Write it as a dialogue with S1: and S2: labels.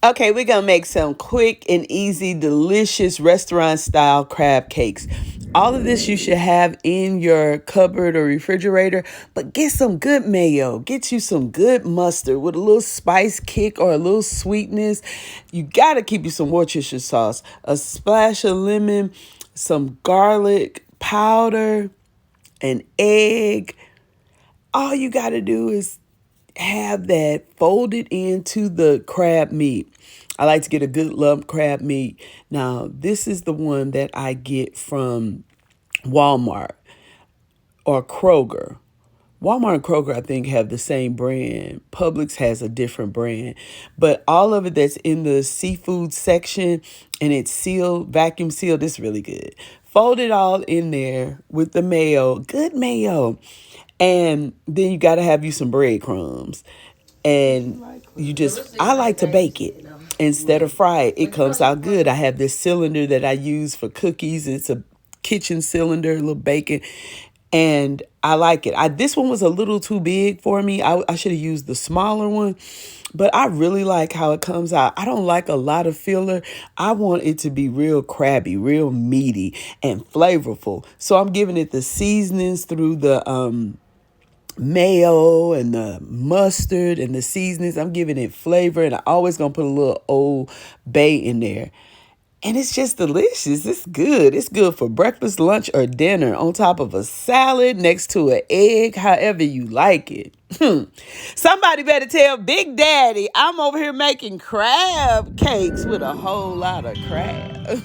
S1: Okay, we're gonna make some quick and easy, delicious restaurant style crab cakes. All of this you should have in your cupboard or refrigerator, but get some good mayo. Get you some good mustard with a little spice kick or a little sweetness. You gotta keep you some Worcester sauce, a splash of lemon, some garlic powder, an egg. All you gotta do is have that folded into the crab meat. I like to get a good lump crab meat. Now, this is the one that I get from Walmart or Kroger. Walmart and Kroger, I think, have the same brand. Publix has a different brand. But all of it that's in the seafood section and it's sealed, vacuum sealed, it's really good. Fold it all in there with the mayo, good mayo. And then you got to have you some breadcrumbs. And I like to bake it instead of fry it. It comes out good. I have this cylinder that I use for cookies. It's a kitchen cylinder, a little bacon. And I like it. This one was a little too big for me. I should have used the smaller one, but I really like how it comes out. I don't like a lot of filler. I want it to be real crabby, real meaty and flavorful. So I'm giving it the seasonings through the mayo and the mustard and the seasonings. I'm giving it flavor, and I always gonna put a little Old Bay in there. And it's just delicious. It's good. It's good for breakfast, lunch, or dinner on top of a salad next to an egg, however you like it. Somebody better tell Big Daddy I'm over here making crab cakes with a whole lot of crab.